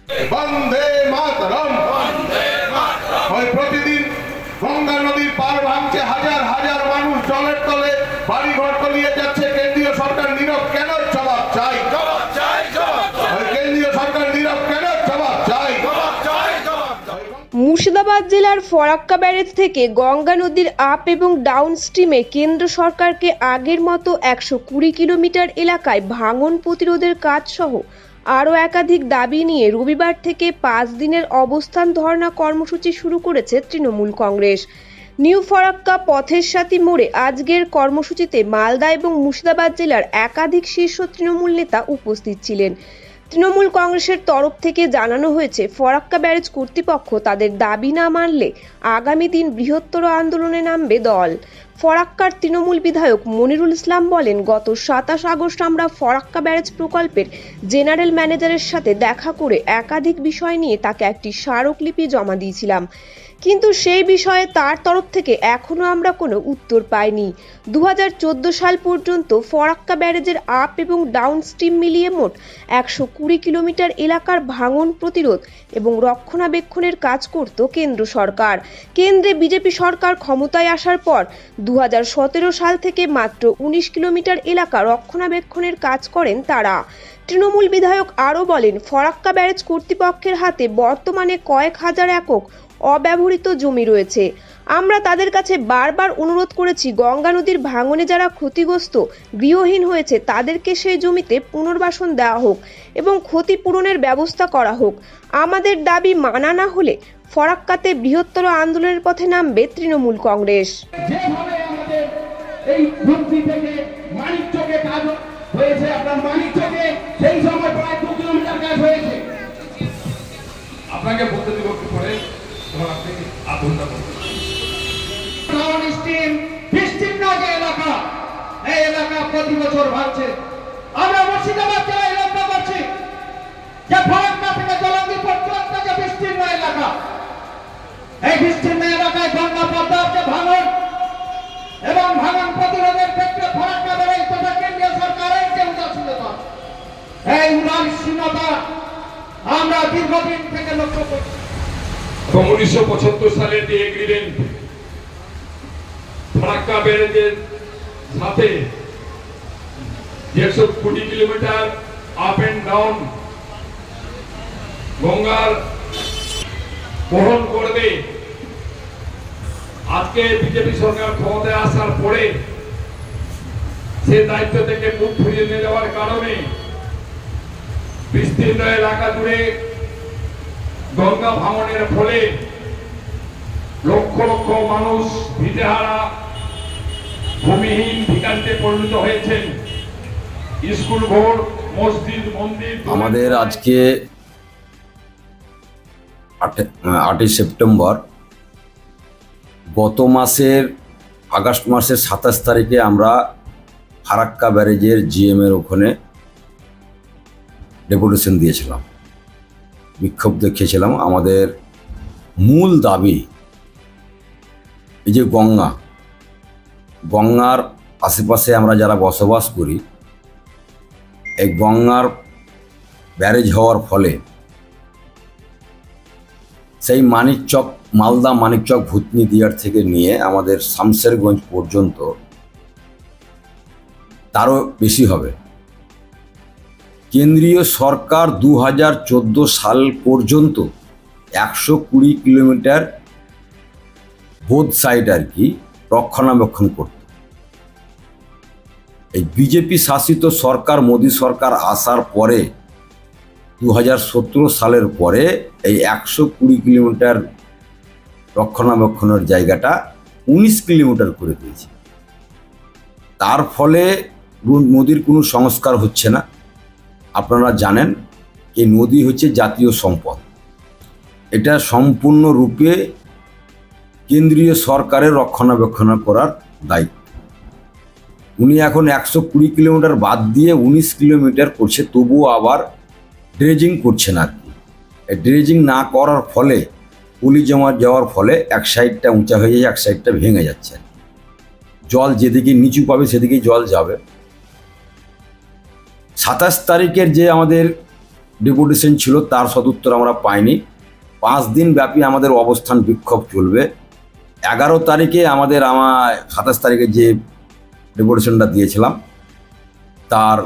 বন্দে মাতরম। প্রতিদিন গঙ্গা নদীর পার ভাঙছে, হাজার হাজার মানুষ জলের তলে বাড়ি ঘর তলিয়ে যাচ্ছে। কেন্দ্রীয় সরকার নীরব কেন? জবাব চাই। কেন্দ্রীয় সরকার নীরব কেন? জবাব চাই। মুর্শিদাবাদ জেলার ফরাক্কা ব্যারেজ থেকে গঙ্গা নদীর আপ এবং ডাউন স্ট্রিমে কেন্দ্র সরকারকে আগের মতো 120 কিলোমিটার এলাকায় ভাঙন প্রতিরোধের কাজ সহ আরও একাধিক দাবি নিয়ে রবিবার থেকে 5 দিনের অবস্থান ধর্ণা কর্মসূচি শুরু করেছে তৃণমূল কংগ্রেস। নিউ ফরাক্কা পথের সাথী মোড়ে আজকের কর্মসূচিতে মালদা এবং মুর্শিদাবাদ জেলার একাধিক শীর্ষ তৃণমূল নেতা উপস্থিত ছিলেন। তৃণমূল কংগ্রেসের তরফ থেকে জানানো হয়েছে, ফরাক্কা ব্যারেজ কর্তৃপক্ষ তাদের দাবি না মানলে আগামী দিন বৃহত্তর আন্দোলনে নামবে দল। ফরাক্কার তৃণমূল বিধায়ক মনিরুল ইসলাম বলেন, গত 27 আগস্ট আমরা ফরাক্কা ব্যারেজ প্রকল্পের জেনারেল ম্যানেজারের সাথে দেখা করে একাধিক বিষয় নিয়ে তাকে একটি স্মারকলিপি জমা দিয়েছিলাম, কিন্তু সেই বিষয়ে তার তরফ থেকে এখনো আমরা কোনো উত্তর পাইনি। 2014 সাল পর্যন্ত ফরাক্কা ব্যারেজের আপ এবং ডাউন স্ট্রিম মিলিয়ে মোট 120 কিলোমিটার এলাকার ভাঙন প্রতিরোধ এবং রক্ষণাবেক্ষণের কাজ করত কেন্দ্র সরকার। কেন্দ্রে বিজেপি সরকার ক্ষমতায় আসার পর 2017 সাল থেকে মাত্র 19 কিলোমিটার এলাকা রক্ষণাবেক্ষণের কাজ করেন তারা। তৃণমূল বিধায়ক আরও বলেন, ফরাক্কা ব্যারেজ কর্তৃপক্ষের হাতে বর্তমানে কয়েক হাজার একক অব্যবহৃত জমি রয়েছে। আমরা তাদের কাছে বারবার অনুরোধ করেছি, গঙ্গা নদীর ভাঙনে যারা ক্ষতিগ্রস্ত গৃহহীন হয়েছে তাদেরকে সেই জমিতে পুনর্বাসন দেওয়া হোক এবং ক্ষতিপূরণের ব্যবস্থা করা হোক। আমাদের দাবি মানা না হলে ফরাক্কাতে বৃহত্তর আন্দোলনের পথে নামবে তৃণমূল কংগ্রেস। যেভাবে আমাদের এই মন্ত্রী থেকে মানিকচকে কাজ হয়েছে, আপনার মানিকচকে সেই সময় প্রায় 2 কিলোমিটার কাজ হয়েছে। আপনাকে বলতে দিব কি করে আপনি আধুনিক ডাউন স্ট্রিম বিস্তীর্ণ যে এলাকা, এই এলাকা প্রতি বছর ভাঙছে। আমরা মুর্শিদাবাদ জেলায় লক্ষ্য করছি যে ফরাক্কা থেকে জলন্দি পর্যন্ত যে বিস্তীর্ণ এলাকা, এই বিস্তীর্ণ এলাকায় গঙ্গা পদ্মার যে ভাঙন এবং ভাঙন প্রতিরোধের ক্ষেত্রে ফরাক্কা ব্যারেজ তথা কেন্দ্রীয় সরকারের যে উদাসীনতা, এই উদাসীনতা আমরা দীর্ঘদিন থেকে লক্ষ্য করছি। 1975 সালে যে এগ্রিমেন্ট ফরাক্কা ব্যারেজের সাথে 120 কিলোমিটার আপ এন্ড ডাউন গঙ্গার বহন করবে, আজকে বিজেপি সরকার ক্ষমতায় আসার পরে সে দায়িত্ব থেকে মুখ ফিরিয়ে নিয়ে যাওয়ার কারণে বিস্তীর্ণ এলাকা জুড়ে গঙ্গা ভাঙনের ফলে লক্ষ লক্ষ মানুষ ভিটেহারা, ভূমিহীন, ভিকান্তে পরিণত হয়েছেন। স্কুল ঘর, মসজিদ, মন্দির। আমাদের আজকে 8ই সেপ্টেম্বর, গত মাসের আগস্ট মাসের 27 তারিখে আমরা ফরাক্কা ব্যারেজের জিএম এর ওখানে ডেপুটেশন দিয়েছিলাম, বিক্ষোভ দেখিয়েছিলাম। আমাদের মূল দাবি এই যে গঙ্গার আশেপাশে আমরা যারা বসবাস করি, এই গঙ্গার ব্যারেজ হওয়ার ফলে সেই মানিকচক, মালদা মানিকচক ভূতনি দিয়ার থেকে নিয়ে আমাদের শামশেরগঞ্জ পর্যন্ত তারও বেশি হবে। কেন্দ্রীয় সরকার 2014 সাল পর্যন্ত 120 কিলোমিটার বোথ সাইড আর কি রক্ষণাবেক্ষণ করত। এই বিজেপি শাসিত সরকার, মোদী সরকার আসার পরে 2017 সালের পরে এই 120 কিলোমিটার রক্ষণাবেক্ষণের জায়গাটা 19 কিলোমিটার করে দিয়েছে। তার ফলে নদীর কোনো সংস্কার হচ্ছে না। আপনারা জানেন এই নদী হচ্ছে জাতীয় সম্পদ, এটা সম্পূর্ণরূপে কেন্দ্রীয় সরকারের রক্ষণাবেক্ষণ করার দায়িত্ব। উনি এখন 120 কিলোমিটার বাদ দিয়ে 19 কিলোমিটার করছে, তবুও আবার ড্রেজিং করছেন আর কি। ড্রেজিং না করার ফলে পলি জমা যাওয়ার ফলে এক সাইডটা উঁচা হয়ে যায়, এক সাইডটা ভেঙে যাচ্ছে। জল যেদিকে নিচু পাবে সেদিকেই জল যাবে। 27 তারিখের যে আমাদের ডেপুটেশন ছিল তার সদুত্তর আমরা পাইনি। 5 দিন ব্যাপী আমাদের অবস্থান বিক্ষোভ চলবে। 11 তারিখে আমার 27 তারিখে যে ডেপুটেশনটা দিয়েছিলাম তার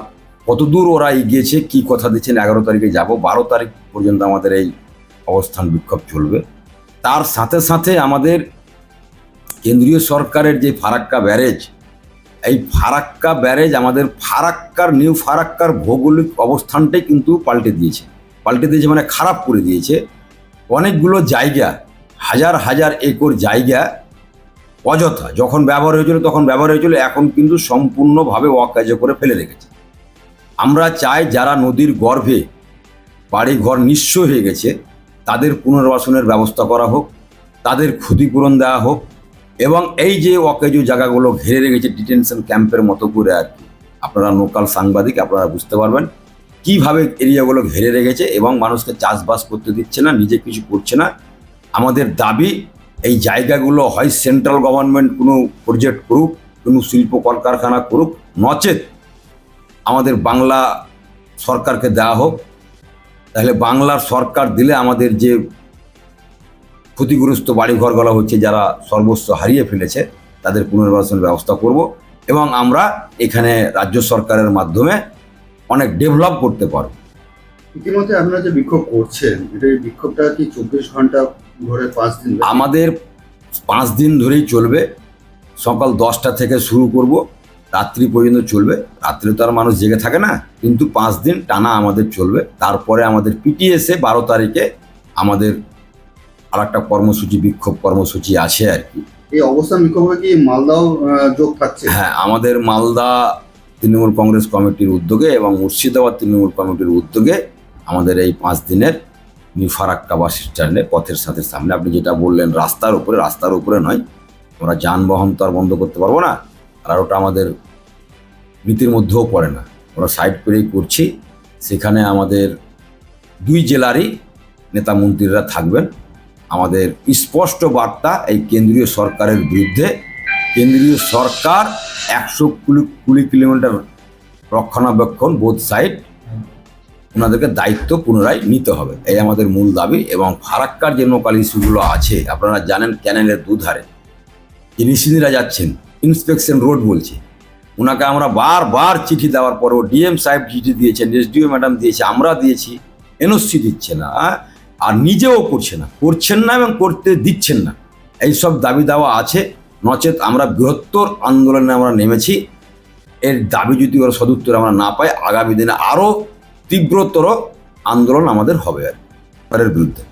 কতদূর ওরা এগিয়েছে, কি কথা দিচ্ছেন, 11 তারিখে যাব। 12 তারিখ পর্যন্ত আমাদের এই অবস্থান বিক্ষোভ চলবে। তার সাথে সাথে আমাদের কেন্দ্রীয় সরকারের যে ফারাক্কা ব্যারেজ, এই ফারাক্কা ব্যারেজ আমাদের নিউ ফারাক্কার ভৌগোলিক অবস্থানটাই কিন্তু পাল্টে দিয়েছে মানে খারাপ করে দিয়েছে। অনেকগুলো জায়গা, হাজার হাজার একর জায়গা অযথা যখন ব্যবহার হয়েছিল এখন কিন্তু সম্পূর্ণভাবে অকার্য করে ফেলে রেখেছে। আমরা চাই যারা নদীর গর্ভে বাড়ি ঘর নিঃস্ব হয়ে গেছে তাদের পুনর্বাসনের ব্যবস্থা করা হোক, তাদের ক্ষতিপূরণ দেওয়া হোক, এবং এই যে অকেজো জায়গাগুলো ঘিরে রেখেছে ডিটেনশন ক্যাম্পের মতো করে আর কি, আপনারা লোকাল সাংবাদিক আপনারা বুঝতে পারবেন কিভাবে এরিয়াগুলো ঘিরে রেখেছে এবং মানুষকে চাষবাস করতে দিচ্ছে না, নিজে কিছু করছে না। আমাদের দাবি এই জায়গাগুলো হয় সেন্ট্রাল গভর্নমেন্ট কোনো প্রজেক্ট করুক, কোনো শিল্প কলকারখানা করুক, নচেত আমাদের বাংলা সরকারকে দেওয়া হোক। তাহলে বাংলার সরকার দিলে আমাদের যে ক্ষতিগ্রস্ত বাড়িঘরগুলো হচ্ছে, যারা সর্বস্ব হারিয়ে ফেলেছে, তাদের পুনর্বাসনের ব্যবস্থা করব এবং আমরা এখানে রাজ্য সরকারের মাধ্যমে অনেক ডেভেলপ করতে পারব। ইতিমধ্যে আপনারা যে বিক্ষোভ করছেন, এটা এই বিক্ষোভটা কি 24 ঘন্টা ধরে 5 দিন? আমাদের 5 দিন ধরেই চলবে। সকাল 10টা থেকে শুরু করব, রাত্রি পর্যন্ত চলবে। রাত্রে তো আর মানুষ জেগে থাকে না, কিন্তু 5 দিন টানা আমাদের চলবে। তারপরে আমাদের পিটিএসে 12 তারিখে আমাদের আর একটা কর্মসূচি, বিক্ষোভ কর্মসূচি আছে আর কি। এই অবস্থান বিক্ষোভে কি মালদাও যোগ থাকছে? হ্যাঁ, আমাদের মালদা তৃণমূল কংগ্রেস কমিটির উদ্যোগে এবং মুর্শিদাবাদ তৃণমূল কমিটির উদ্যোগে আমাদের এই 5 দিনের নিউ ফারাক্কা বাস স্ট্যান্ডে পথের সাথে সামনে, আপনি যেটা বললেন রাস্তার উপরে নয়, আমরা যানবাহন তো আর বন্ধ করতে পারবো না, আর ওটা আমাদের নীতির মধ্যেও পড়ে না, আমরা সাইড করেই করছি। সেখানে আমাদের 2 জেলারই নেতা মন্ত্রীরা থাকবেন। আমাদের স্পষ্ট বার্তা এই কেন্দ্রীয় সরকারের বিরুদ্ধে, কেন্দ্রীয় সরকার 120 কিলোমিটার রক্ষণাবেক্ষণ বোথ সাইড, ওনাদেরকে দায়িত্ব পুনরায় নিতে হবে, এই আমাদের মূল দাবি। এবং ফারাক্কার যে লোকাল ইস্যুগুলো আছে, আপনারা জানেন ক্যানেলের দুধারে যে নিশিনীরা যাচ্ছেন, ইন্সপেকশন রোড বলছে, ওনাকে আমরা বারবার চিঠি দেওয়ার পরেও ডিএম সাহেব চিঠি দিয়েছেন, এসডিও ম্যাডাম দিয়েছে, আমরা দিয়েছি, এনওসি দিচ্ছে না, আর নিজেও করছেন না এবং করতে দিচ্ছেন না। এইসব দাবি দেওয়া আছে, নচেত আমরা বৃহত্তর আন্দোলনে আমরা নেমেছি। এর দাবি যদি ওরা সদুত্তর আমরা না পাই, আগামী দিনে আরও তীব্রতর আন্দোলন আমাদের হবে আর বিরুদ্ধে।